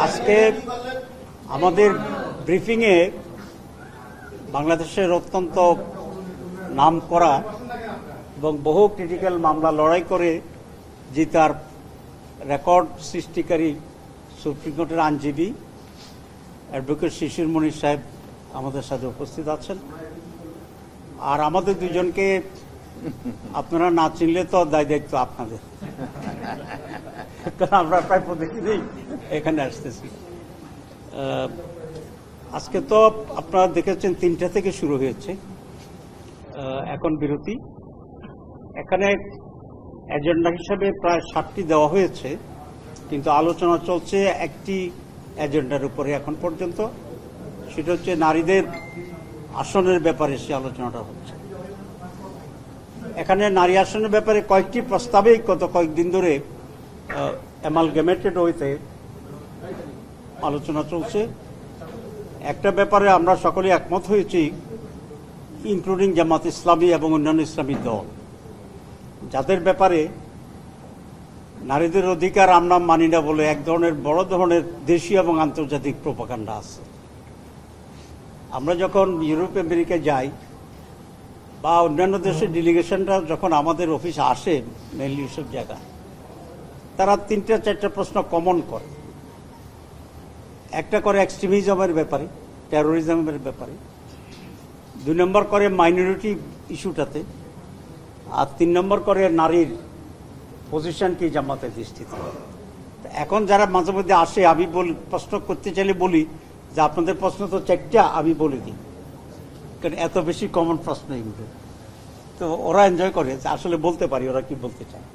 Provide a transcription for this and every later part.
আজকে আমাদের ব্রিফিংয়ে বাংলাদেশের অত্যন্ত নামকরা এবং বহু ক্রিটিক্যাল মামলা লড়াই করে জিতার রেকর্ড সৃষ্টিকারী সুপ্রিম কোর্টের আইনজীবী অ্যাডভোকেট শিশির মনির সাহেব আমাদের সাথে উপস্থিত আছেন। আর আমাদের দুজনকে আপনারা না চিনলে তো দায় দায়িত্ব আপনাদের, কারণ আমরা প্রায় প্রতিদিনই এখানে আসতেছি। আজকে তো আপনারা দেখেছেন 3টা থেকে শুরু হয়েছে, এখন বিরতি। এখানে এজেন্ডা হিসাবে প্রায় 7টি দেওয়া হয়েছে, কিন্তু আলোচনা চলছে একটি এজেন্ডার উপরে এখন পর্যন্ত, সেটা হচ্ছে নারীদের আসনের ব্যাপারে সে আলোচনাটা হচ্ছে। এখানে নারী আসনের ব্যাপারে কয়েকটি প্রস্তাবে গত কয়েকদিন ধরে অ্যামালগেমেটেড ওয়েতে আলোচনা চলছে। একটা ব্যাপারে আমরা সকলে একমত হয়েছি, ইনক্লুডিং জামাত ইসলামী এবং অন্যান্য ইসলামী দল, যাদের ব্যাপারে নারীদের অধিকার আমরা মানি না বলে এক ধরনের বড় ধরনের দেশীয় এবং আন্তর্জাতিক প্রোপাগান্ডা আছে। আমরা যখন ইউরোপ আমেরিকায় যাই বা অন্যান্য দেশের ডেলিগেশনরা যখন আমাদের অফিসে আসে, মেনলি সব জায়গায়, তারা 3টা-4টা প্রশ্ন কমন করে। একটা করে এক্সট্রিমিজমের ব্যাপারে, টেরোরিজমের ব্যাপারে, 2 নম্বর করে মাইনরিটি ইস্যুটাতে, আর 3 নম্বর করে নারীর পজিশন কি জামাতের দৃষ্টিতে। এখন যারা মাঝে মধ্যে আসে, আমি প্রশ্ন করতে চাইলে বলি যে আপনাদের প্রশ্ন তো 4টা, আমি বলে দিই, কারণ এত বেশি কমন প্রশ্ন এগুলো, তো ওরা এনজয় করে আসলে বলতে পারি ওরা কি বলতে চায়,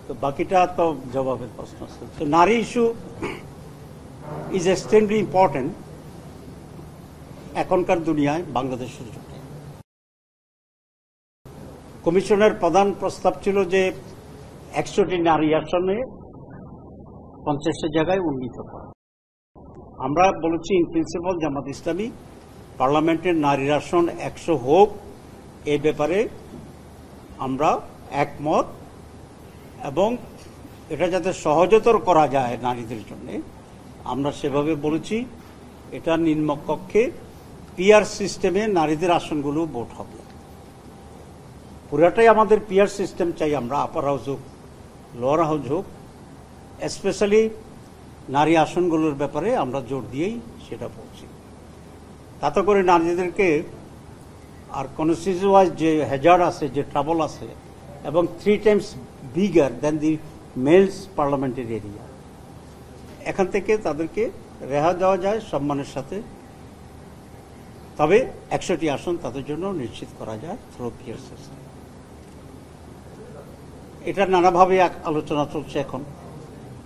তো বাকিটা তো জবাবের প্রশ্ন। তো নারী ইস্যু ইজ এক্সট্রিমলি ইম্পর্টেন্ট এখনকার দুনিয়ায় বাংলাদেশের জন্য। কমিশনের প্রধান প্রস্তাব ছিল যে 100টি নারী আসনে 50 জায়গায় উন্নীত করা। আমরা বলেছি ইন প্রিন্সিপাল জামাত ইসলামী পার্লামেন্টের নারীর আসন 100 হোক, এই ব্যাপারে আমরা একমত, এবং এটা যাতে সহজতর করা যায় নারীদের জন্য আমরা সেভাবে বলেছি। এটা নিম্নকক্ষে পিআর সিস্টেমে নারীদের আসনগুলো ভোট হবে। পুরাটাই আমাদের পিআর সিস্টেম চাই আমরা, আপার হাউস হোক লোয়ার হাউস হোক, স্পেশালি নারী আসনগুলোর ব্যাপারে আমরা জোর দিয়েই সেটা বলছি। তাতে করে নারীদেরকে আর কনস্টিটিউশন ওয়াইজ যে হ্যাজার্ড আছে, যে ট্রাবল আছে, এবং 3 টাইমস বিগার দেন দি মেলস পার্লামেন্টারি এরিয়া, এখান থেকে তাদেরকে রেহা দেওয়া যায় সম্মানের সাথে। তবে 100টি আসন তাদের জন্য নিশ্চিত করা যায় থ্রু পিআর সিস্টেম। এটা নানাভাবে আলোচনা চলছে এখন।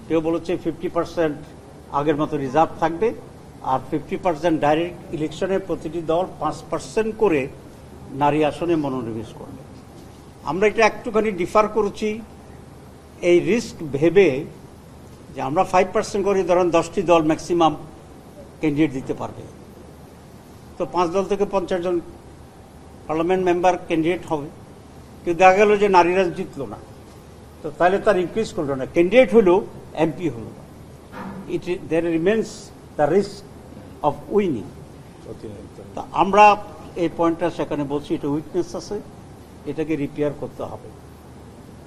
কেউ বলেছে 50% আগের মতো রিজার্ভ থাকবে, আর 50% ডাইরেক্ট ইলেকশনে প্রতিটি দল 5% করে নারী আসনে মনোনিবেশ করবে। আমরা এটা একটুখানি ডিফার করেছি এই রিস্ক ভেবে যে আমরা 5% করে ধরেন 10টি দল ম্যাক্সিমাম ক্যান্ডিডেট দিতে পারবে, তো 5 দল থেকে 50 জন পার্লামেন্ট মেম্বার ক্যান্ডিডেট হবে। কিন্তু দেখা গেল যে নারীরা জিতলো না, তো তাহলে তার ইনক্রিজ করলো না, ক্যান্ডিডেট হলো এমপি হলো না, there remains the risk of winning. তো আমরা এই পয়েন্টটা সেখানে বলছি, এটা উইকনেস আছে, এটাকে রিপেয়ার করতে হবে।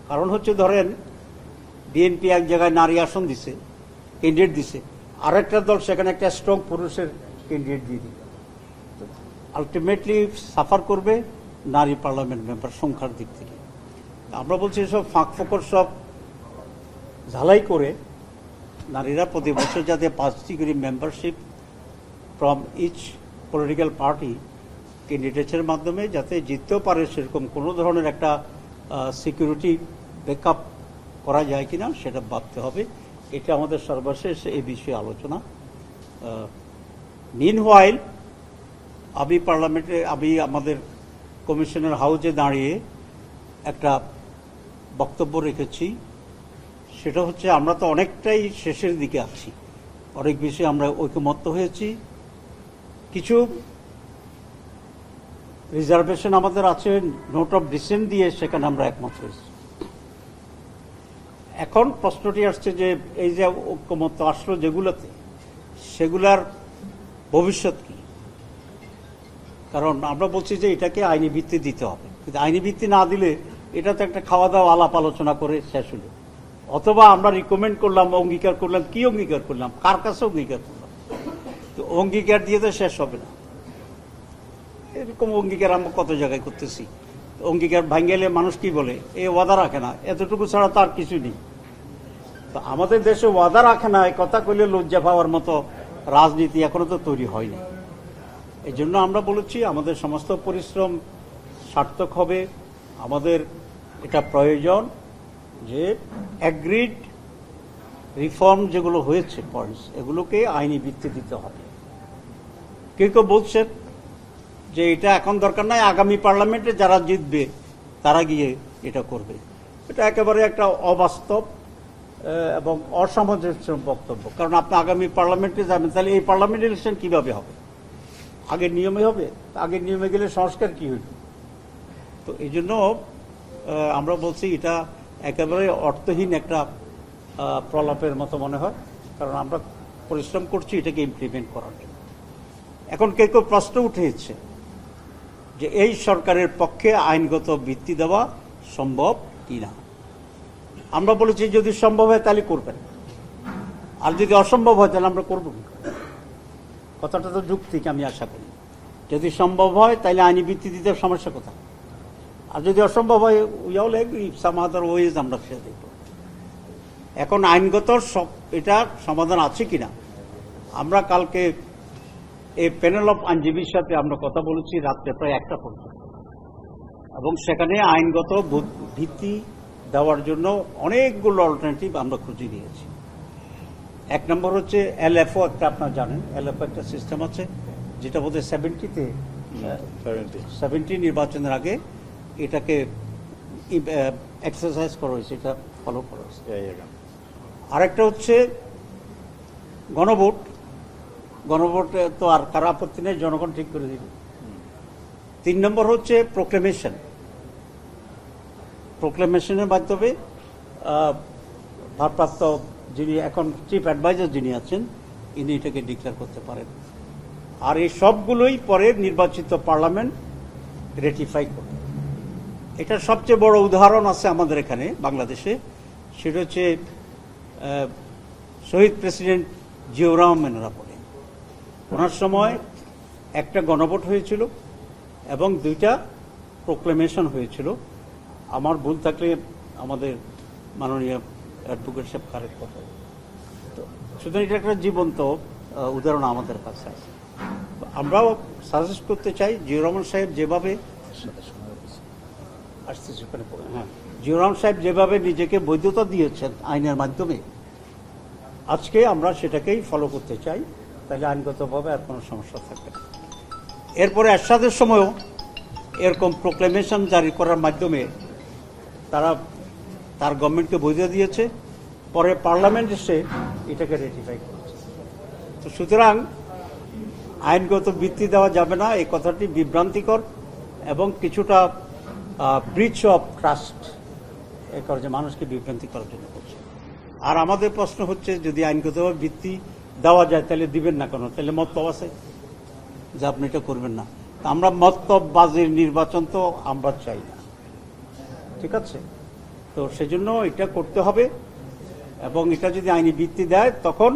কারণ হচ্ছে ধরেন বিএনপি এক জায়গায় নারী আসন দিছে, ক্যান্ডিডেট দিছে, আর একটা দল সেখানে একটা স্ট্রং পুরুষের ক্যান্ডিডেট দিয়ে দিল, আলটিমেটলি সাফার করবে নারী পার্লামেন্ট মেম্বার সংখ্যার দিক থেকে। আমরা বলছি সব ফাঁক ফোকর সব ঝালাই করে নারীরা প্রতি বছর যাতে 5টি করে membership from each political party ক্যান্ডিডেটের মাধ্যমে যাতে জিততেও পারে, সেরকম কোনো ধরনের একটা সিকিউরিটি ব্যাকআপ করা যায় কিনা সেটা ভাবতে হবে। এটা আমাদের সর্বশেষ এই বিষয়ে আলোচনা। মিনহোয়াইল আমি আমাদের কমিশনের হাউজে দাঁড়িয়ে একটা বক্তব্য রেখেছি, সেটা হচ্ছে আমরা তো অনেকটাই শেষের দিকে আছি, অনেক বিষয়ে আমরা ঐকমত্য হয়েছি, কিছু রিজার্ভেশন আমাদের আছে, নোট অফ ডিসেন্ট দিয়ে সেখানে আমরা একমত হয়েছি। এখন প্রশ্নটি আসছে যে এই যে ঐকমত্য আসলো যেগুলোতে, সেগুলার ভবিষ্যৎ কি? কারণ আমরা বলছি যে এটাকে আইনি ভিত্তি দিতে হবে, কিন্তু আইনি ভিত্তি না দিলে এটা তো একটা খাওয়া দাওয়া আলাপ আলোচনা করে শেষ হলো, অথবা আমরা রিকমেন্ড করলাম, অঙ্গীকার করলাম। কি অঙ্গীকার করলাম? কার কাছে অঙ্গীকার করলাম? তো অঙ্গীকার দিয়ে তো শেষ হবে না। এরকম অঙ্গীকার আমরা কত জায়গায় করতেছি। অঙ্গীকার ভাঙ্গেলে মানুষ কি বলে? এ ওয়াদা রাখে না, এতটুকু ছাড়া তার কিছু নেই। তো আমাদের দেশে ওয়াদা রাখে না, এই কথা কইলে লজ্জা পাওয়ার মতো রাজনীতি এখনো তো তৈরি হয়নি। এই জন্য আমরা বলেছি আমাদের সমস্ত পরিশ্রম সার্থক হবে। আমাদের এটা প্রয়োজন যে অ্যাগ্রিড রিফর্ম যেগুলো হয়েছে পয়েন্টস, এগুলোকে আইনি ভিত্তি দিতে হবে। কেউ কেউ বলছেন যে এটা এখন দরকার নাই, আগামী পার্লামেন্টে যারা জিতবে তারা গিয়ে এটা করবে। এটা একেবারে একটা অবাস্তব এবং অসামঞ্জস্য বক্তব্য। কারণ আপনি আগামী পার্লামেন্টে যাবেন, তাহলে এই পার্লামেন্ট ইলেকশন কিভাবে হবে? আগের নিয়মে হবে? আগের নিয়মে গেলে সংস্কার কি হইল? তো এই জন্য আমরা বলছি এটা একেবারে অর্থহীন একটা প্রলাপের মতো মনে হয়, কারণ আমরা পরিশ্রম করছি এটাকে ইমপ্লিমেন্ট করার জন্য। এখন কেউ কেউ প্রশ্ন উঠেছে যে এই সরকারের পক্ষে আইনগত ভিত্তি দেওয়া সম্ভব কিনা। আমরা বলেছি যদি সম্ভব হয় তাহলে করবেন, আর যদি অসম্ভব হয় তাহলে আমরা করব না। কথাটা তো যুক্তিক, আমি আশা করি। যদি সম্ভব হয় তাহলে আইনি ভিত্তি দিতে সমস্যা কোথায়? আর যদি অসম্ভব হয় we all agree some other ways আমরা সে দেখব। এখন আইনগত সব এটা সমাধান আছে কিনা, আমরা কালকে এই প্যানেল অফ আইনজীবীর সাথে আমরা কথা বলেছি রাত্রে প্রায় 1টা পর্যন্ত, এবং সেখানে আইনগত ভিত্তি দেওয়ার জন্য অনেকগুলো অল্টারনেটিভ আমরা খুঁজে দিয়েছি। 1 নম্বর হচ্ছে এলএফও, একটা আপনারা জানেন এলএফও একটা সিস্টেম আছে যেটা বোধহয় 70 নির্বাচনের আগে এটাকে এক্সারসাইজ করা হয়েছে, এটা ফলো করা হয়েছে। আরেকটা হচ্ছে গণভোট। গণভোটে তো আর কারো আপত্তি নেই, জনগণ ঠিক করে দিবে। 3 নম্বর হচ্ছে প্রোক্লেমেশন। প্রোক্লেমেশনের মাধ্যমে ভারপ্রাপ্ত যিনি এখন চিফ অ্যাডভাইজার যিনি আছেন, ইনি এটাকে ডিক্লেয়ার করতে পারেন। আর এই সবগুলোই পরে নির্বাচিত পার্লামেন্ট রেটিফাই করবে। এটার সবচেয়ে বড় উদাহরণ আছে আমাদের এখানে বাংলাদেশে, সেটা হচ্ছে শহীদ প্রেসিডেন্ট জিয়াউর রহমানের আমলে। ওনার সময় একটা গণভোট হয়েছিল এবং 2টা প্রোক্লেমেশন হয়েছিল। আমার ভুল থাকলে আমাদের মাননীয় অ্যাডভোকেট সাহেব কারেক্ট কথা। তো সুতরাং এটা একটা জীবন্ত উদাহরণ আমাদের কাছে আছে। আমরাও সাজেস্ট করতে চাই জিয়াউর রহমান সাহেব যেভাবে জিয়াউর রহমান সাহেব যেভাবে নিজেকে বৈধতা দিয়েছেন আইনের মাধ্যমে, আজকে আমরা সেটাকেই ফলো করতে চাই, তাহলে আইনগতভাবে আর কোনো সমস্যা থাকবে না। এরপরে এরশাদের সময়ও এরকম প্রোক্লেমেশন জারি করার মাধ্যমে তার গভর্নমেন্টকে বৈধতা দিয়েছে, পরে পার্লামেন্ট এসে এটাকে রেটিফাই করেছে। তো সুতরাং আইনগত ভিত্তি দেওয়া যাবে না, এই কথাটি বিভ্রান্তিকর এবং কিছুটা ব্রিচ অফ ট্রাস্ট এই করে, যে মানুষকে বিভ্রান্তি করার জন্য করছে। আর আমাদের প্রশ্ন হচ্ছে যদি আইনগতভাবে ভিত্তি দেওয়া যায় তাহলে দিবেন না কেন? তাহলে মতলব আছে যে আপনি এটা করবেন না। আমরা মতলববাজির নির্বাচন তো আমরা চাই না, ঠিক আছে? তো সেজন্য এটা করতে হবে, এবং এটা যদি আইনি ভিত্তি দেয় তখন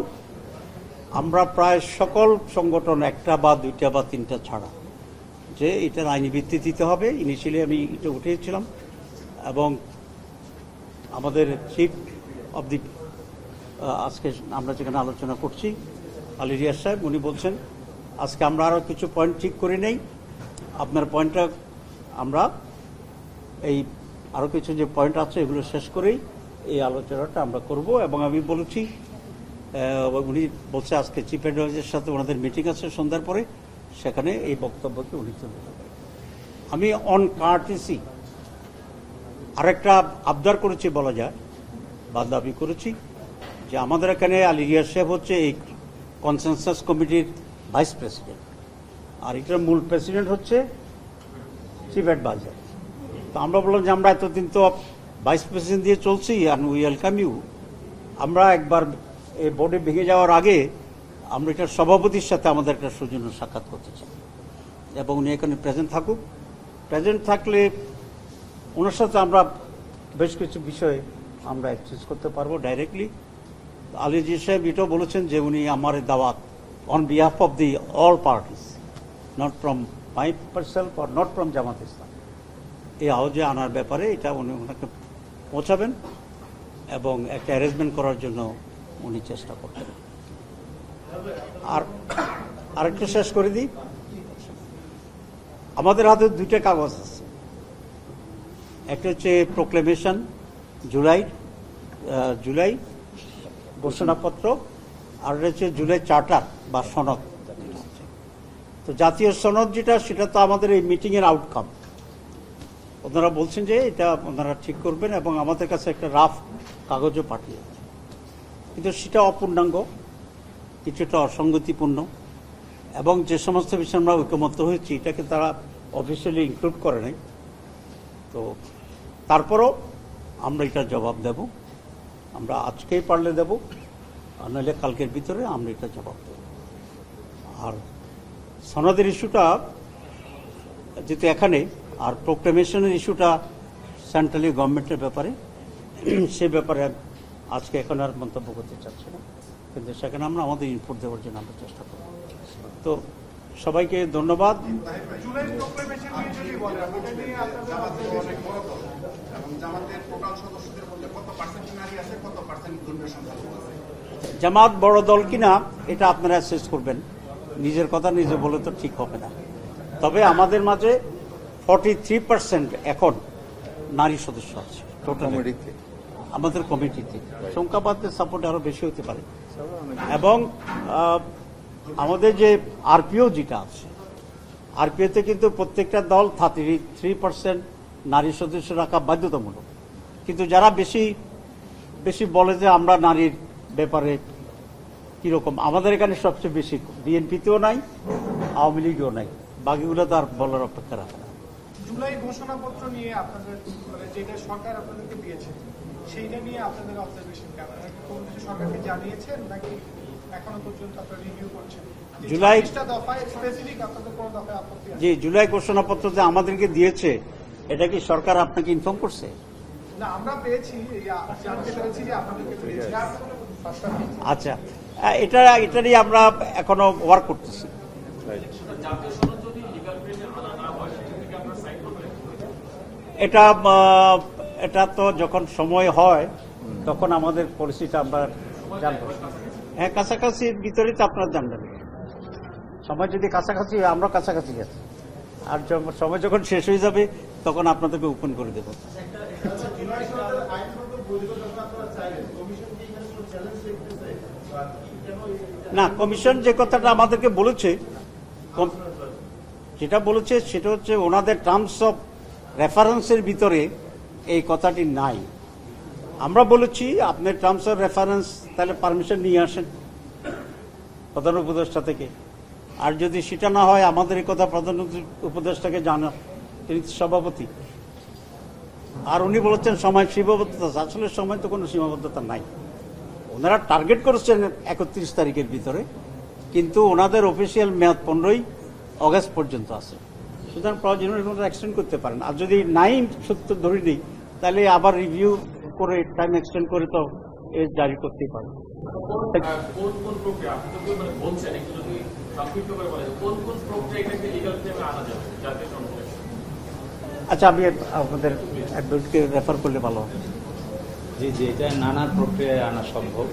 আমরা প্রায় সকল সংগঠন, 1টা বা 2টা বা 3টা ছাড়া, যে এটার আইনি ভিত্তি দিতে হবে। ইনিশিয়ালি আমি এটা উঠিয়েছিলাম, এবং আমাদের চিফ অব দি আজকে আমরা যেখানে আলোচনা করছি আলী রিয়াজ সাহেব, উনি বলছেন আজকে আমরা আরও কিছু পয়েন্ট ঠিক করে নেই, আপনার পয়েন্টটা আমরা এই আরও কিছু যে পয়েন্ট আছে এগুলো শেষ করেই এই আলোচনাটা আমরা করব। এবং আমি বলেছি, উনি বলছে আজকে চিফ অ্যাডভাইজারের সাথে ওনাদের মিটিং আছে সন্ধ্যার পরে, সেখানে এই বক্তব্যকে উনি তুলে ধরবেন। আমি অন কার্টিসি আরেকটা আবদার করেছি বলা যায়, বা দাবি করেছি, যে আমাদের এখানে আলী রিয়াজ সাহেব হচ্ছে এই কনসেনসাস কমিটির ভাইস প্রেসিডেন্ট, আর এটার মূল প্রেসিডেন্ট হচ্ছে চিফ অ্যাডভাইজার। তো আমরা বললাম যে আমরা এতদিন তো ভাইস প্রেসিডেন্ট দিয়ে চলছি, আর উই ওয়েলকাম ইউ। আমরা একবার এই বোর্ডে ভেঙে যাওয়ার আগে আমরা এটার সভাপতির সাথে আমাদের একটা সৌজন্য সাক্ষাৎ করতে চাই এবং উনি এখানে প্রেজেন্ট থাকুক। প্রেজেন্ট থাকলে ওনার সাথে আমরা বেশ কিছু বিষয়ে আমরা এক্সচেঞ্জ করতে পারবো ডাইরেক্টলি। আলীজি সাহেব এটাও বলেছেন যে উনি আমার দাওয়াত on behalf of the all parties, not from my myself or not from Jamaat Islam, এই হাউজে আনার ব্যাপারে এটা উনি ওনাকে পৌঁছাবেন এবং একটা অ্যারেঞ্জমেন্ট করার জন্য উনি চেষ্টা করবেন। আর আরেকটু শেষ করে দিই, আমাদের হাতে দুইটা কাগজ আছে, একটা হচ্ছে প্রোক্লেমেশন জুলাই ঘোষণাপত্র, আর হচ্ছে জুলাই চার্টার বা সনদ। তো জাতীয় সনদ যেটা, সেটা তো আমাদের এই মিটিংয়ের আউটকাম। ওনারা বলছেন যে এটা ওনারা ঠিক করবেন এবং আমাদের কাছে একটা রাফ কাগজও পাঠিয়েছে, কিন্তু সেটা অপূর্ণাঙ্গ, কিছুটা অসঙ্গতিপূর্ণ এবং যে সমস্ত বিষয়ে আমরা ঐকমত্য হয়েছি এটাকে তারা অফিসিয়ালি ইনক্লুড করে নাই। তো তারপরও আমরা এটা জবাব দেব, আমরা আজকেই পারলে দেব, আর নাহলে কালকের ভিতরে আমরা এটা জবাব দেব। আর সনদের ইস্যুটা যেহেতু এখানে, আর প্রোক্লেমেশনের ইস্যুটা সেন্ট্রালি গভর্নমেন্টের ব্যাপারে, সে ব্যাপারে আজকে এখন আর মন্তব্য করতে চাচ্ছি না, কিন্তু সেখানে আমরা আমাদের ইনপুট দেওয়ার জন্য আমরা চেষ্টা করব। তো সবাইকে ধন্যবাদ। জামাত বড় দল কিনা এটা আপনারা অ্যাসেস করবেন, নিজের কথা নিজে বলে তো ঠিক হবে না। তবে আমাদের মাঝে 43% এখন নারী সদস্য আছে টোটাল আমাদের কমিটিতে। সংখ্যাবাদের সাপোর্ট আরো বেশি হতে পারে এবং আমাদের যে আরপিও যেটা আছে, আরপিওতে কিন্তু প্রত্যেকটা দল 33% নারী সদস্য রাখা বাধ্যতামূলক। কিন্তু যারা বেশি বেশি বলে যে আমরা নারীর ব্যাপারে কিরকম, আমাদের এখানে সবচেয়ে বেশি বিএনপিতেও নাই, আওয়ামী লীগেও নাই, বাকিগুলো তো আর বলার অপেক্ষা রাখে না। জুলাই ঘোষণাপত্র নিয়ে আপনাদের যেটা সরকার আপনাদেরকে দিয়েছে সেইটা নিয়ে আপনাদের অবজারভেশন কেমন? কোন কিছু সরকারকে জানিয়েছেন নাকি এখনো পর্যন্ত আপনারা রিভিউ করছেন? জুলাই দফায় স্পেসিফিক আপনাদের কোন দফায় আপত্তি আছে? জি, জুলাই ঘোষণাপত্র যে আমাদেরকে দিয়েছে এটা কি সরকার আপনাকে ইনফর্ম করছে? না, আমরা পেয়েছি, জানতে পেরেছি যে আপনাদেরকে পেয়েছি। আচ্ছা, এটা নিয়ে আমরা এখনো ওয়ার্ক করতেছি। এটা তো যখন সময় হয় তখন আমাদের পলিসিটা আমরা জানবো। হ্যাঁ, কাছাকাছির ভিতরে তো আপনারা জানবেন। সময় যদি কাছাকাছি হয়, আমরা কাছাকাছি আছি, আর সময় যখন শেষ হয়ে যাবে তখন আপনাদেরকে ওপেন করে দেব। না, কমিশন যে কথাটা আমাদেরকে বলেছে, যেটা বলেছে সেটা হচ্ছে ওনাদের টার্মস অফ রেফারেন্সের ভিতরে এই কথাটি নাই। আমরা বলেছি আপনার টার্মস অফ রেফারেন্স তাহলে পারমিশন নিয়ে আসেন প্রধান উপদেষ্টা থেকে, আর যদি সেটা না হয় আমাদের এই কথা প্রধান উপদেষ্টাকে জানা, তিনি সভাপতি। আর উনি বলেছেন সময় সীমাবদ্ধতা, আসলে সময় তো কোনো সীমাবদ্ধতা নাই। ওনারা টার্গেট করেছেন 31 তারিখের ভিতরে, কিন্তু ওনাদের অফিসিয়াল মেয়াদ 15ই অগস্ট পর্যন্ত আছে। সুতরাং প্রয়োজনীয় এক্সটেন্ড করতে পারেন, আর যদি নাই সত্য ধরে নেই তাহলে আবার রিভিউ করে টাইম এক্সটেন্ড করে তো জারি করতেই পারেন। আচ্ছা, আমি আপনাদের অ্যাডভোকেটকে রেফার করলে ভালো হবে। জি জি, এটা নানা প্রক্রিয়ায় আনা সম্ভব।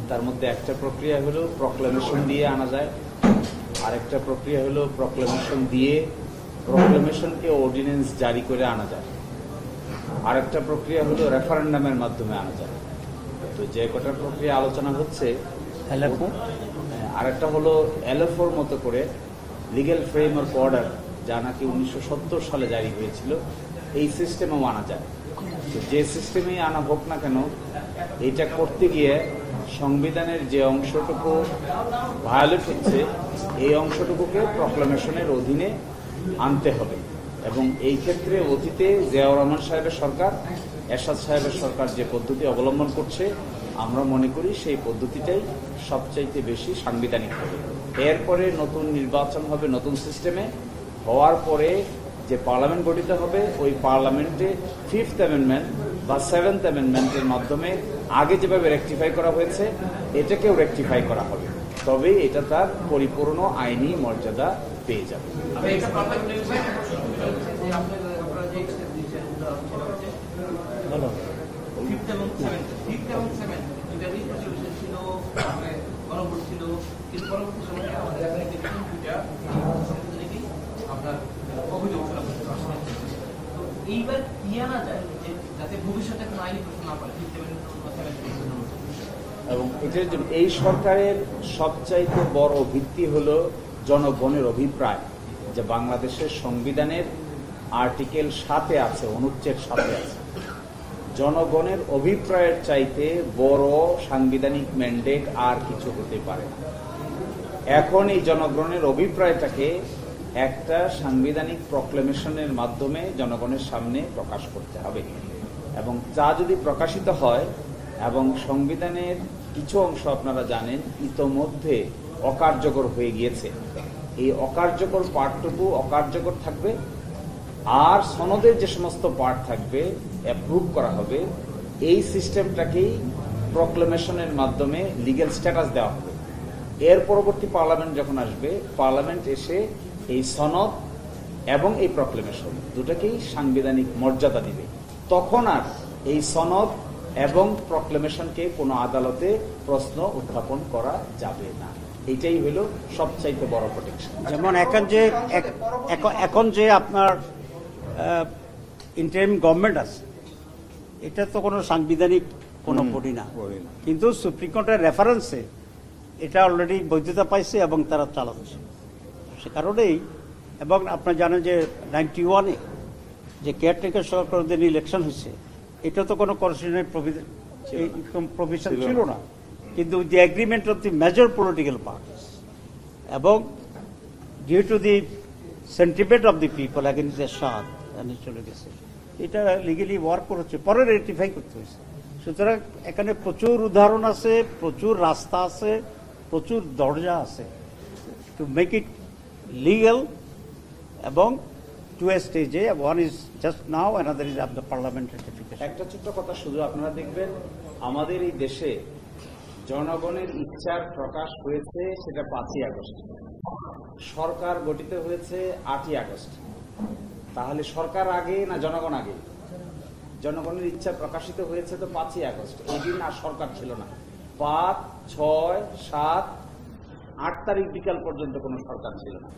তার মধ্যে একটা প্রক্রিয়া হলো প্রক্লেমেশন দিয়ে আনা যায়, আরেকটা প্রক্রিয়া হলো প্রক্লেমেশন দিয়ে প্রক্লেমেশনকে অর্ডিন্যান্স জারি করে আনা যায়, আরেকটা প্রক্রিয়া হলো রেফারেন্ডামের মাধ্যমে আনা যায়। তো যে কটা প্রক্রিয়া আলোচনা হচ্ছে, আরেকটা হলো এলএফওর মতো করে লিগ্যাল ফ্রেমওয়ার্ক অর্ডার, যা নাকি 1970 সালে জারি হয়েছিল, এই সিস্টেমেও আনা যায়। তো যে সিস্টেমেই আনা হোক না কেন, এটা করতে গিয়ে সংবিধানের যে অংশটুকু ভায়োলেট হচ্ছে এই অংশটুকুকে প্রক্লামেশনের অধীনে আনতে হবে। এবং এই ক্ষেত্রে অতীতে জিয়াউর রহমান সাহেবের সরকার, এরশাদ সাহেবের সরকার যে পদ্ধতি অবলম্বন করছে, আমরা মনে করি সেই পদ্ধতিটাই সবচাইতে বেশি সাংবিধানিক হবে। এরপরে নতুন নির্বাচন হবে নতুন সিস্টেমে, হওয়ার পরে যে পার্লামেন্ট গঠিত হবে ওই পার্লামেন্টে 5th অ্যামেন্ডমেন্ট বা 7th অ্যামেন্ডমেন্টের মাধ্যমে আগে যেভাবে রেকটিফাই করা হয়েছে এটাকেও রেকটিফাই করা হবে, তবে এটা তার পরিপূর্ণ আইনি মর্যাদা পেয়ে যাবে। এইবার কি আনা যায় যাতে ভবিষ্যতে কোনো আইনি প্রশ্ন না পড়ে? এবং এটার জন্য এই সরকারের সবচাইতে বড় ভিত্তি হলো জনগণের অভিপ্রায়, যে বাংলাদেশের সংবিধানের আর্টিকেল 7-এ আছে, অনুচ্ছেদ 7-এ আছে। জনগণের অভিপ্রায়ের চাইতে বড় সাংবিধানিক ম্যান্ডেট আর কিছু হতে পারে না। এখন এই জনগণের অভিপ্রায়টাকে একটা সাংবিধানিক প্রক্লেমেশনের মাধ্যমে জনগণের সামনে প্রকাশ করতে হবে, এবং তা যদি প্রকাশিত হয় এবং সংবিধানের কিছু অংশ আপনারা জানেন ইতোমধ্যে অকার্যকর হয়ে গিয়েছে, এই অকার্যকর পার্টটুকু অকার্যকর থাকবে, আর সনদের যে সমস্ত পার্ট থাকবে অ্যাপ্রুভ করা হবে, এই সিস্টেমটাকেই প্রক্লেমেশনের মাধ্যমে লিগ্যাল স্ট্যাটাস দেওয়া হবে। এর পরবর্তী পার্লামেন্ট যখন আসবে, পার্লামেন্ট এসে এই সনদ এবং এই প্রক্লেমেশন দুটাকেই সাংবিধানিক মর্যাদা দিবে। তখন আর এই সনদ এবং প্রক্লেমেশনকে কোনো আদালতে প্রশ্ন উত্থাপন করা যাবে না। এটাই হলো সবচাইতে বড় প্রোটেকশন। যেমন এখন যে আপনার ইন্টারিম গভর্নমেন্ট আছে, এটা তো কোনো সাংবিধানিক কোনো বডি না, কিন্তু সুপ্রিম কোর্টের রেফারেন্সে এটা অলরেডি বৈধতা পাইছে এবং তারা চালাচ্ছে। সে কারণেই, এবং আপনারা জানেন যে 91-এ যে কেয়ারটেকার সরকারদের ইলেকশন হয়েছে, এটা তো কোনো কনস্টিটিউশনাল প্রভিশন ছিল না, কিন্তু the agreement of the major political parties এবং due to the sentiment of the people against Ershad চলে গেছে, এটা লিগালি ওয়ার্ক করেছে, পরে রেটিফাই করতে হয়েছে। সুতরাং এখানে প্রচুর উদাহরণ আছে, প্রচুর রাস্তা আছে, প্রচুর দরজা আছে টু মেক ইট লিগাল, এবং টু এ স্টেজে one is just now, another is of the parliament ratification. একটা ছোট্ট কথা শুধু, আপনারা দেখবেন আমাদের এই দেশে জনগণের ইচ্ছার প্রকাশ হয়েছে সেটা 5ই আগস্ট, সরকার গঠিত হয়েছে 8ই আগস্ট। তাহলে সরকার আগে না জনগণ আগে? জনগণের ইচ্ছা প্রকাশিত হয়েছে তো 5ই আগস্ট, এই দিন আর সরকার ছিল না। 5, 6, 7, 8 তারিখ বিকাল পর্যন্ত কোনো সরকার ছিল না।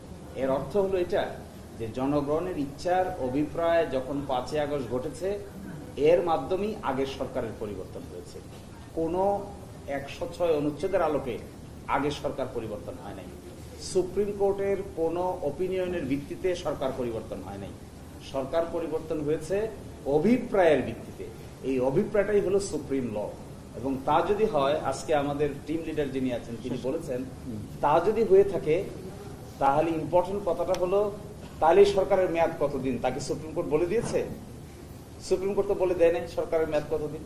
এর অর্থ হলো এটা যে জনগণের ইচ্ছার অভিপ্রায় যখন 5ই আগস্ট ঘটেছে, এর মাধ্যমেই আগের সরকারের পরিবর্তন হয়েছে। কোনো 106 অনুচ্ছেদের আলোকে আগের সরকার পরিবর্তন হয় নাই। সুপ্রিম কোর্টের কোনো অপিনিয়নের ভিত্তিতে সরকার পরিবর্তন হয় নাই। সরকার পরিবর্তন হয়েছে অভিপ্রায়ের ভিত্তিতে। এই অভিপ্রায়টাই হলো সুপ্রিম ল, এবং তা যদি হয়, আজকে আমাদের টিম লিডার যিনি আছেন তিনি বলেছেন, তা যদি হয়ে থাকে তাহলে ইম্পর্টেন্ট কথাটা হলো, তাহলে সরকারের মেয়াদ কতদিন তাকে সুপ্রিম কোর্ট বলে দিয়েছে? সুপ্রিম কোর্ট তো বলে দেয় নাই সরকারের মেয়াদ কতদিন।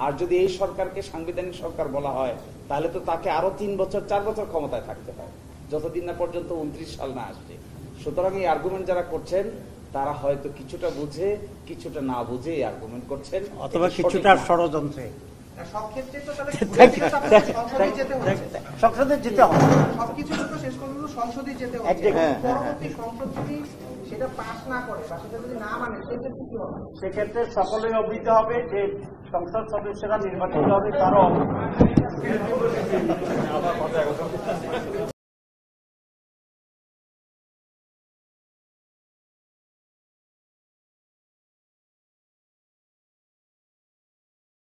আর যদি এই সরকারকে সাংবিধানিক সরকার বলা হয়, তাহলে তো তাকে আরো 3 বছর 4 বছর ক্ষমতায় থাকতে হয়, যতদিন না পর্যন্ত 29 সাল না আসছে। সুতরাং এই আর্গুমেন্ট যারা করছেন তারা হয়তো কিছুটা বুঝে কিছুটা না বুঝে এই আর্গুমেন্ট করছেন, অথবা কিছুটা ষড়যন্ত্রে। সব ক্ষেত্রে তো তাহলে সংসদে যেতে হবে, সবকিছু তো শেষ পর্যন্ত সংসদে যেতে হবে। পরবর্তী সংসদ যদি সেটা পাস না করে বা সেটা যদি না মানে, সেক্ষেত্রে কি হবে? সেক্ষেত্রে সকলেই অবহিত হবে যে সংসদ সদস্যরা নির্বাচিত হবে, তারও